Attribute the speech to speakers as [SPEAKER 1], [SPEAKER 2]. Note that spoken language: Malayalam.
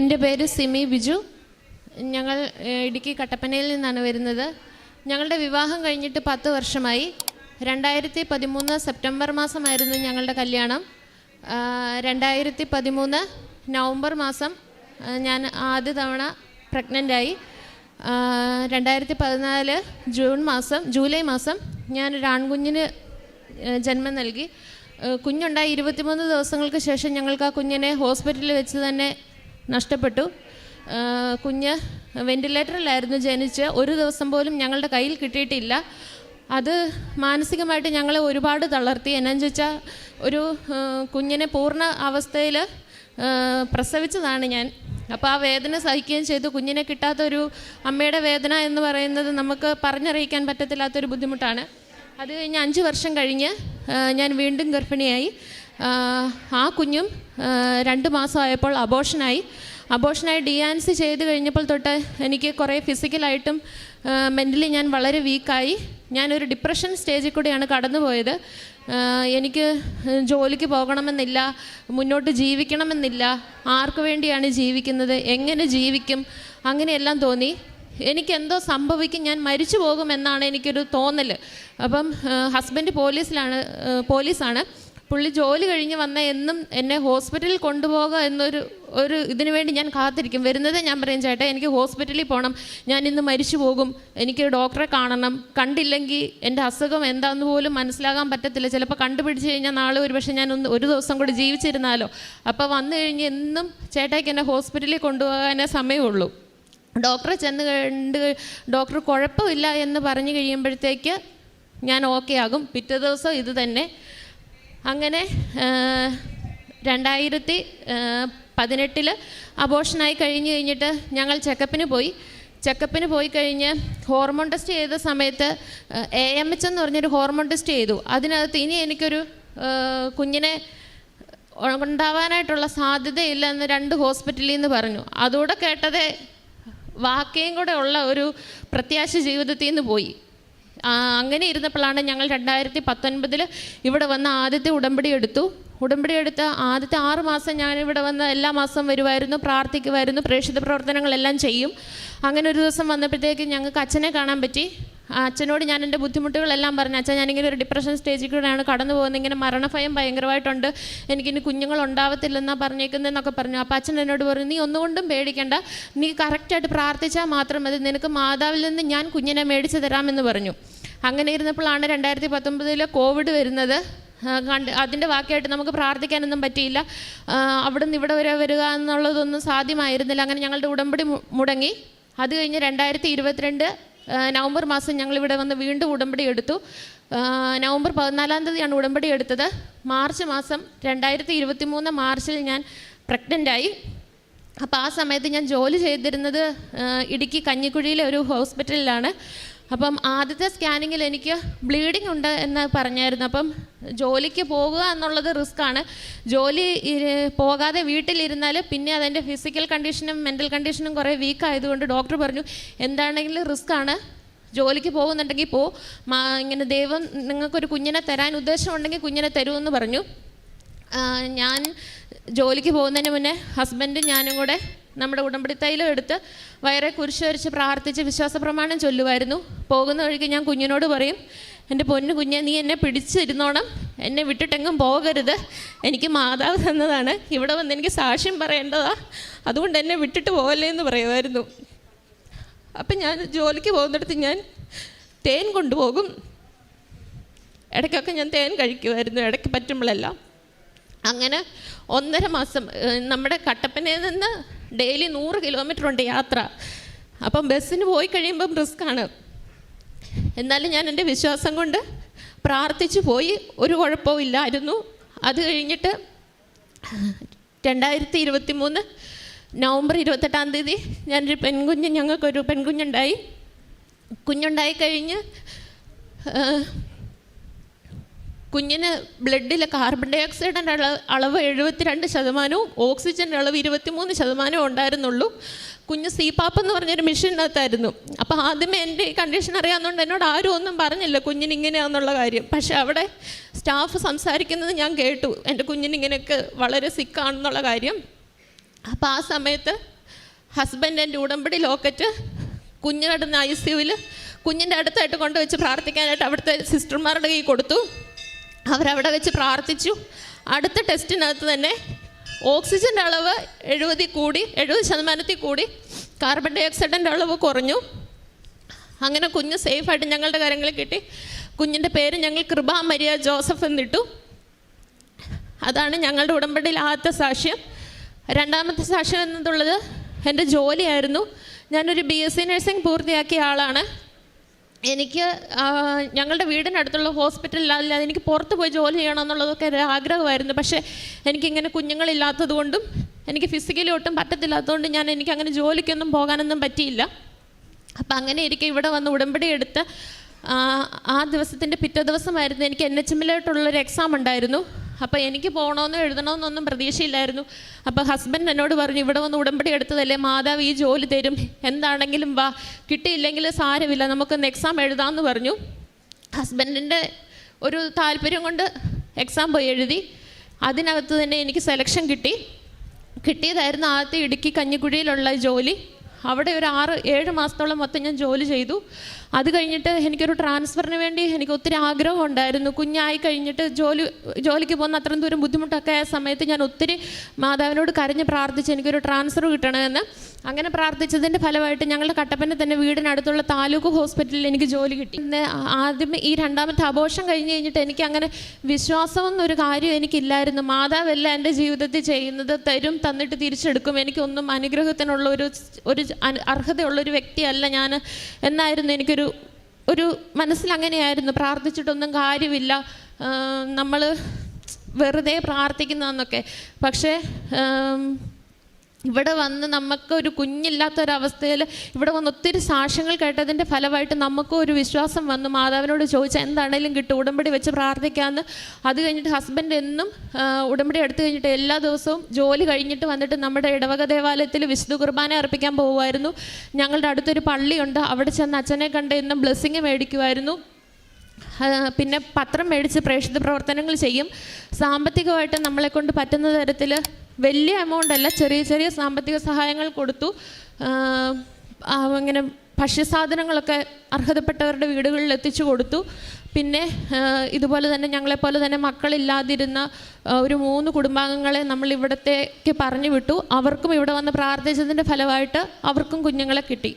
[SPEAKER 1] എൻ്റെ പേര് സിമി ബിജു. ഞങ്ങൾ ഇടുക്കി കട്ടപ്പനയിൽ നിന്നാണ് വരുന്നത്. ഞങ്ങളുടെ വിവാഹം കഴിഞ്ഞിട്ട് 10 വർഷമായി. 2013 സെപ്റ്റംബർ മാസമായിരുന്നു ഞങ്ങളുടെ കല്യാണം. 2013 നവംബർ മാസം ഞാൻ ആദ്യ തവണ പ്രഗ്നൻ്റായി. 2014 ജൂലൈ മാസം ഞാനൊരു ആൺകുഞ്ഞിന് ജന്മം നൽകി. കുഞ്ഞുണ്ടായി 23 ദിവസങ്ങൾക്ക് ശേഷം ഞങ്ങൾക്ക് ആ കുഞ്ഞിനെ ഹോസ്പിറ്റലിൽ വെച്ച് തന്നെ നഷ്ടപ്പെട്ടു. കുഞ്ഞ് വെൻറ്റിലേറ്ററിലായിരുന്നു ജനിച്ച്. ഒരു ദിവസം പോലും ഞങ്ങളുടെ കയ്യിൽ കിട്ടിയിട്ടില്ല. അത് മാനസികമായിട്ട് ഞങ്ങളെ ഒരുപാട് തളർത്തി. എന്നാന്ന് വെച്ചാൽ ഒരു കുഞ്ഞിനെ പൂർണ്ണ അവസ്ഥയിൽ പ്രസവിച്ചതാണ് ഞാൻ. അപ്പോൾ ആ വേദന സഹിക്കുകയും ചെയ്തു. കുഞ്ഞിനെ കിട്ടാത്തൊരു അമ്മയുടെ വേദന എന്ന് പറയുന്നത് നമുക്ക് പറഞ്ഞറിയിക്കാൻ പറ്റത്തില്ലാത്തൊരു ബുദ്ധിമുട്ടാണ്. അത് കഴിഞ്ഞ് 5 വർഷം കഴിഞ്ഞ് ഞാൻ വീണ്ടും ഗർഭിണിയായി. ആ കുഞ്ഞും 2 മാസമായപ്പോൾ അബോർഷനായി. ഡി-ആൻസി ചെയ്ത് കഴിഞ്ഞപ്പോൾ തൊട്ട് എനിക്ക് കുറേ ഫിസിക്കലായിട്ടും മെൻ്റലി ഞാൻ വളരെ വീക്കായി. ഞാനൊരു ഡിപ്രഷൻ സ്റ്റേജിൽ കൂടെയാണ് കടന്നുപോയത്. എനിക്ക് ജോലിക്ക് പോകണമെന്നില്ല, മുന്നോട്ട് ജീവിക്കണമെന്നില്ല, ആർക്കു വേണ്ടിയാണ് ജീവിക്കുന്നത്, എങ്ങനെ ജീവിക്കും, അങ്ങനെയെല്ലാം തോന്നി. എനിക്കെന്തോ സംഭവിക്കും, ഞാൻ മരിച്ചു പോകുമെന്നാണ് എനിക്കൊരു തോന്നൽ. അപ്പം ഹസ്ബൻഡ് പോലീസാണ്. പുള്ളി ജോലി കഴിഞ്ഞ് വന്ന എന്നും എന്നെ ഹോസ്പിറ്റലിൽ കൊണ്ടുപോകുക എന്നൊരു ഇതിനു വേണ്ടി ഞാൻ കാത്തിരിക്കും. വരുന്നത് ഞാൻ പറയും, ചേട്ടാ എനിക്ക് ഹോസ്പിറ്റലിൽ പോകണം, ഞാൻ ഇന്ന് മരിച്ചു പോകും, എനിക്ക് ഡോക്ടറെ കാണണം, കണ്ടില്ലെങ്കിൽ എൻ്റെ അസുഖം എന്താണെന്ന് പോലും മനസ്സിലാകാൻ പറ്റത്തില്ല, ചിലപ്പോൾ കണ്ടുപിടിച്ച് കഴിഞ്ഞാൽ നാളെ ഒരുപക്ഷെ ഞാൻ ഒരു ദിവസം കൂടി ജീവിച്ചിരുന്നാലോ. അപ്പോൾ വന്നു കഴിഞ്ഞ് എന്നും ചേട്ടായിക്ക് എന്നെ ഹോസ്പിറ്റലിൽ കൊണ്ടുപോകാനേ സമയമുള്ളൂ. ഡോക്ടറെ ചെന്ന് കണ്ട് ഡോക്ടർ കുഴപ്പമില്ല എന്ന് പറഞ്ഞു കഴിയുമ്പോഴത്തേക്ക് ഞാൻ ഓക്കെ ആകും. പിറ്റേ ദിവസം ഇത് തന്നെ. അങ്ങനെ 2018 അബോർഷനായി കഴിഞ്ഞിട്ട് ഞങ്ങൾ ചെക്കപ്പിന് പോയി കഴിഞ്ഞ് ഹോർമോൺ ടെസ്റ്റ് ചെയ്ത സമയത്ത് AMH എന്ന് പറഞ്ഞൊരു ഹോർമോൺ ടെസ്റ്റ് ചെയ്തു. അതിനകത്ത് ഇനി എനിക്കൊരു കുഞ്ഞിനെ ഉണ്ടാവാനായിട്ടുള്ള സാധ്യതയില്ല എന്ന് 2 ഹോസ്പിറ്റലിൽ നിന്ന് പറഞ്ഞു. അതുകൂടെ കേട്ടതേ വാക്കയും കൂടെ ഉള്ള ഒരു പ്രത്യാശ ജീവിതത്തിൽ നിന്ന് പോയി. അങ്ങനെ ഇരുന്നപ്പോഴാണ് ഞങ്ങൾ 2019 ഇവിടെ വന്ന് ആദ്യത്തെ ഉടമ്പടി എടുത്ത ആദ്യത്തെ 6 മാസം ഞാനിവിടെ വന്ന് എല്ലാ മാസം വരുമായിരുന്നു, പ്രാർത്ഥിക്കുമായിരുന്നു, പ്രേക്ഷിത പ്രവർത്തനങ്ങളെല്ലാം ചെയ്യും. അങ്ങനെ ഒരു ദിവസം വന്നപ്പോഴത്തേക്ക് ഞങ്ങൾക്ക് അച്ഛനെ കാണാൻ പറ്റി. അച്ഛനോട് ഞാൻ എൻ്റെ ബുദ്ധിമുട്ടുകളെല്ലാം പറഞ്ഞു. അച്ഛൻ ഞാനിങ്ങനെ ഒരു ഡിപ്രഷൻ സ്റ്റേജിൽ കൂടെയാണ് കടന്നു പോകുന്നത്, ഇങ്ങനെ മരണഭയം ഭയങ്കരമായിട്ടുണ്ട്, എനിക്കിനി കുഞ്ഞുങ്ങൾ ഉണ്ടാവത്തില്ലെന്നാണ് പറഞ്ഞേക്കുന്നതെന്നൊക്കെ പറഞ്ഞു. അപ്പോൾ അച്ഛൻ എന്നോട് പറഞ്ഞു, നീ ഒന്നുകൊണ്ടും പേടിക്കണ്ട, നീ കറക്റ്റായിട്ട് പ്രാർത്ഥിച്ചാൽ മാത്രം മതി, നിനക്ക് മാതാവിൽ നിന്ന് ഞാൻ കുഞ്ഞിനെ മേടിച്ച് തരാമെന്ന് പറഞ്ഞു. അങ്ങനെ ഇരുന്നപ്പോഴാണ് 2019 കോവിഡ് വരുന്നത്. അതിൻ്റെ ബാക്കിയായിട്ട് നമുക്ക് പ്രാർത്ഥിക്കാനൊന്നും പറ്റിയില്ല. അവിടെ നിന്ന് ഇവിടെ വരെ വരിക എന്നുള്ളതൊന്നും സാധ്യമായിരുന്നില്ല. അങ്ങനെ ഞങ്ങളുടെ ഉടമ്പടി മുടങ്ങി. അത് കഴിഞ്ഞ് 2022 നവംബർ മാസം ഞങ്ങളിവിടെ വന്ന് വീണ്ടും ഉടമ്പടി എടുത്തു. നവംബർ 14-ാം തീയതിയാണ് ഉടമ്പടി എടുത്തത്. മാർച്ച് മാസം 2023 മാർച്ചിൽ ഞാൻ പ്രഗ്നൻ്റായി. അപ്പോൾ ആ സമയത്ത് ഞാൻ ജോലി ചെയ്തിരുന്നത് ഇടുക്കി കഞ്ഞിക്കുഴിയിലെ ഒരു ഹോസ്പിറ്റലിലാണ്. അപ്പം ആദ്യത്തെ സ്കാനിങ്ങിൽ എനിക്ക് ബ്ലീഡിങ് ഉണ്ട് എന്ന് പറഞ്ഞായിരുന്നു. അപ്പം ജോലിക്ക് പോകുക എന്നുള്ളത് റിസ്ക്കാണ്. ജോലി പോകാതെ വീട്ടിലിരുന്നാൽ പിന്നെ അതെൻ്റെ ഫിസിക്കൽ കണ്ടീഷനും മെൻ്റൽ കണ്ടീഷനും കുറേ വീക്കായതുകൊണ്ട് ഡോക്ടർ പറഞ്ഞു, എന്താണെങ്കിലും റിസ്ക്കാണ്, ജോലിക്ക് പോകുന്നുണ്ടെങ്കിൽ ഇങ്ങനെ ദൈവം നിങ്ങൾക്കൊരു കുഞ്ഞിനെ തരാൻ ഉദ്ദേശമുണ്ടെങ്കിൽ കുഞ്ഞിനെ തരുമെന്ന് പറഞ്ഞു. ഞാൻ ജോലിക്ക് പോകുന്നതിന് മുന്നേ ഹസ്ബൻഡും ഞാനും കൂടെ നമ്മുടെ ഉടമ്പടി തൈലം എടുത്ത് വയറെ കുരിശ് വരച്ച് പ്രാർത്ഥിച്ച് വിശ്വാസ പ്രമാണം ചൊല്ലുമായിരുന്നു. പോകുന്ന വഴിക്ക് ഞാൻ കുഞ്ഞിനോട് പറയും, എൻ്റെ പൊന്നു കുഞ്ഞെ, നീ എന്നെ പിടിച്ചിരുന്നോണം, എന്നെ വിട്ടിട്ടെങ്ങും പോകരുത്, എനിക്ക് മാതാവ് തന്നതാണ്, ഇവിടെ വന്ന് എനിക്ക് സാക്ഷ്യം പറയേണ്ടതാ, അതുകൊണ്ട് എന്നെ വിട്ടിട്ട് പോകല്ലേ എന്ന് പറയുമായിരുന്നു. അപ്പം ഞാൻ ജോലിക്ക് പോകുന്നിടത്ത് ഞാൻ തേൻ കൊണ്ടുപോകും. ഇടയ്ക്കൊക്കെ ഞാൻ തേൻ കഴിക്കുമായിരുന്നു, ഇടയ്ക്ക് പറ്റുമ്പോഴെല്ലാം. അങ്ങനെ 1.5 മാസം നമ്മുടെ കട്ടപ്പനയിൽ നിന്ന് ഡെയിലി 100 കിലോമീറ്റർ ഉണ്ട് യാത്ര. അപ്പം ബസ്സിന് പോയി കഴിയുമ്പം റിസ്ക്കാണ്. എന്നാലും ഞാൻ എൻ്റെ വിശ്വാസം കൊണ്ട് പ്രാർത്ഥിച്ചു പോയി. ഒരു കുഴപ്പവും ഇല്ലായിരുന്നു. അത് കഴിഞ്ഞിട്ട് 2023 നവംബർ 28-ാം തീയതി ഞങ്ങൾക്കൊരു പെൺകുഞ്ഞുണ്ടായി. കുഞ്ഞുണ്ടായി കഴിഞ്ഞ് കുഞ്ഞിന് ബ്ലഡിലെ കാർബൺ ഡൈ ഓക്സൈഡിൻ്റെ അളവ് 72%, ഓക്സിജൻ്റെ അളവ് 23% ഉണ്ടായിരുന്നുള്ളൂ. കുഞ്ഞ് CPAP എന്ന് പറഞ്ഞൊരു മെഷീനകത്തായിരുന്നു. അപ്പോൾ ആദ്യമേ എൻ്റെ ഈ കണ്ടീഷൻ അറിയാവുന്നതുകൊണ്ട് എന്നോട് ആരും ഒന്നും പറഞ്ഞില്ല കുഞ്ഞിന് ഇങ്ങനെയാണെന്നുള്ള കാര്യം. പക്ഷേ അവിടെ സ്റ്റാഫ് സംസാരിക്കുന്നത് ഞാൻ കേട്ടു, എൻ്റെ കുഞ്ഞിന് ഇങ്ങനെയൊക്കെ വളരെ സിക്കാണെന്നുള്ള കാര്യം. അപ്പോൾ ആ സമയത്ത് ഹസ്ബൻഡ് എൻ്റെ ഉടമ്പടി ലോക്കറ്റ് കുഞ്ഞ് കിടന്ന ICUവിൽ കുഞ്ഞിൻ്റെ അടുത്തായിട്ട് കൊണ്ടുവച്ച് പ്രാർത്ഥിക്കാനായിട്ട് അവിടുത്തെ സിസ്റ്റർമാരുടെ കയ്യിൽ കൊടുത്തു. അവരവിടെ വെച്ച് പ്രാർത്ഥിച്ചു. അടുത്ത ടെസ്റ്റിനകത്ത് തന്നെ ഓക്സിജൻ്റെ അളവ് 70% കൂടി, കാർബൺ ഡൈ ഓക്സൈഡിൻ്റെ അളവ് കുറഞ്ഞു. അങ്ങനെ കുഞ്ഞ് സേഫായിട്ട് ഞങ്ങളുടെ കാര്യങ്ങളിൽ കിട്ടി. കുഞ്ഞിൻ്റെ പേര് ഞങ്ങൾ കൃപ മരിയ ജോസഫ് എന്നിട്ടു. അതാണ് ഞങ്ങളുടെ ഉടമ്പടിയിൽ ആദ്യത്തെ സാക്ഷ്യം. രണ്ടാമത്തെ സാക്ഷ്യം എന്നതുള്ളത് എൻ്റെ ജോലിയായിരുന്നു. ഞാനൊരു BSc നഴ്സിംഗ് പൂർത്തിയാക്കിയ ആളാണ്. എനിക്ക് ഞങ്ങളുടെ വീടിനടുത്തുള്ള ഹോസ്പിറ്റലിലല്ലാതെ എനിക്ക് പുറത്ത് പോയി ജോലി ചെയ്യണമെന്നുള്ളതൊക്കെ ഒരു ആഗ്രഹമായിരുന്നു. പക്ഷേ എനിക്കിങ്ങനെ കുഞ്ഞുങ്ങളില്ലാത്തത് കൊണ്ടും എനിക്ക് ഫിസിക്കലി ഒട്ടും പറ്റത്തില്ലാത്തതുകൊണ്ട് എനിക്കങ്ങനെ ജോലിക്കൊന്നും പോകാനൊന്നും പറ്റിയില്ല. അപ്പം അങ്ങനെ ഇരിക്കെ ഇവിടെ വന്ന് ഉടമ്പടി എടുത്ത് ആ ദിവസത്തിൻ്റെ പിറ്റേ ദിവസമായിരുന്നു എനിക്ക് NHM-ലായിട്ടുള്ളൊരു എക്സാം ഉണ്ടായിരുന്നു. അപ്പോൾ എനിക്ക് പോകണമെന്നോ എഴുതണമെന്നൊന്നും പ്രതീക്ഷയില്ലായിരുന്നു. അപ്പോൾ ഹസ്ബൻഡ് എന്നോട് പറഞ്ഞു, ഇവിടെ വന്ന് ഉടമ്പടി എടുത്തതല്ലേ, മാതാവ് ഈ ജോലി തരും, എന്താണെങ്കിലും വാ, കിട്ടിയില്ലെങ്കിൽ സാരമില്ല, നമുക്കൊന്ന് എക്സാം എഴുതാമെന്ന് പറഞ്ഞു. ഹസ്ബൻഡിൻ്റെ ഒരു താല്പര്യം കൊണ്ട് എക്സാം പോയി എഴുതി. അതിനകത്ത് തന്നെ എനിക്ക് സെലക്ഷൻ കിട്ടിയതായിരുന്നു ആദ്യത്തെ ഇടുക്കി കഞ്ഞിക്കുഴിയിലുള്ള ജോലി. അവിടെ ഒരു 6-7 മാസത്തോളം മൊത്തം ഞാൻ ജോലി ചെയ്തു. അത് കഴിഞ്ഞിട്ട് എനിക്കൊരു ട്രാൻസ്ഫറിന് വേണ്ടി എനിക്ക് ഒത്തിരി ആഗ്രഹം ഉണ്ടായിരുന്നു. കുഞ്ഞായി കഴിഞ്ഞിട്ട് ജോലിക്ക് പോകുന്ന അത്രയും ദൂരം ബുദ്ധിമുട്ടൊക്കെ ആയ സമയത്ത് ഞാൻ ഒത്തിരി മാതാവിനോട് കരഞ്ഞ് പ്രാർത്ഥിച്ച് എനിക്കൊരു ട്രാൻസ്ഫർ കിട്ടണമെന്ന്. അങ്ങനെ പ്രാർത്ഥിച്ചതിൻ്റെ ഫലമായിട്ട് ഞങ്ങളുടെ കട്ടപ്പന തന്നെ വീടിനടുത്തുള്ള താലൂക്ക് ഹോസ്പിറ്റലിൽ എനിക്ക് ജോലി കിട്ടി. ആദ്യം ഈ രണ്ടാമത്തെ അബോർഷൻ കഴിഞ്ഞ് കഴിഞ്ഞിട്ട് എനിക്ക് അങ്ങനെ വിശ്വാസമെന്നൊരു കാര്യം എനിക്കില്ലായിരുന്നു. മാതാവല്ല എൻ്റെ ജീവിതത്തിൽ ചെയ്യുന്നത്, തന്നിട്ട് തിരിച്ചെടുക്കും, എനിക്കൊന്നും അനുഗ്രഹത്തിനുള്ള ഒരു അർഹതയുള്ളൊരു വ്യക്തിയല്ല ഞാൻ എന്നായിരുന്നു ഒരു മനസ്സിൽ അങ്ങനെയായിരുന്നു. പ്രാർത്ഥിച്ചിട്ടൊന്നും കാര്യമില്ല, നമ്മൾ വെറുതെ പ്രാർത്ഥിക്കുന്നതെന്നൊക്കെ. പക്ഷേ ഇവിടെ വന്ന് നമുക്കൊരു കുഞ്ഞില്ലാത്തൊരവസ്ഥയിൽ ഇവിടെ വന്ന് ഒത്തിരി സാക്ഷ്യങ്ങൾ കേട്ടതിൻ്റെ ഫലമായിട്ട് നമുക്കും ഒരു വിശ്വാസം വന്നു. മാതാവിനോട് ചോദിച്ചാൽ എന്താണേലും കിട്ടും, ഉടമ്പടി വെച്ച് പ്രാർത്ഥിക്കാമെന്ന്. അത് കഴിഞ്ഞിട്ട് ഹസ്ബൻഡ് എന്നും ഉടമ്പടി എടുത്തു കഴിഞ്ഞിട്ട് എല്ലാ ദിവസവും ജോലി കഴിഞ്ഞിട്ട് വന്നിട്ട് നമ്മുടെ ഇടവക ദേവാലയത്തിൽ വിശുദ്ധ കുർബാന അർപ്പിക്കാൻ പോകുമായിരുന്നു. ഞങ്ങളുടെ അടുത്തൊരു പള്ളിയുണ്ട്, അവിടെ ചെന്ന് അച്ഛനെ കണ്ട് എന്നും ബ്ലെസ്സിങ് മേടിക്കുമായിരുന്നു. പിന്നെ പത്രം മേടിച്ച് പ്രേക്ഷിത പ്രവർത്തനങ്ങൾ ചെയ്യും. സാമ്പത്തികമായിട്ട് നമ്മളെക്കൊണ്ട് പറ്റുന്ന തരത്തിൽ വലിയ എമൗണ്ട് അല്ല, ചെറിയ ചെറിയ സാമ്പത്തിക സഹായങ്ങൾ കൊടുത്തു. അങ്ങനെ ഭക്ഷ്യസാധനങ്ങളൊക്കെ അർഹതപ്പെട്ടവരുടെ വീടുകളിൽ എത്തിച്ചു കൊടുത്തു. പിന്നെ ഇതുപോലെ തന്നെ ഞങ്ങളെപ്പോലെ തന്നെ മക്കളില്ലാതിരുന്ന ഒരു 3 കുടുംബാംഗങ്ങളെ നമ്മൾ ഇവിടത്തേക്ക് പറഞ്ഞു വിട്ടു. അവർക്കും ഇവിടെ വന്ന് പ്രാർത്ഥിച്ചതിൻ്റെ ഫലമായിട്ട് അവർക്കും കുഞ്ഞുങ്ങളെ കിട്ടി.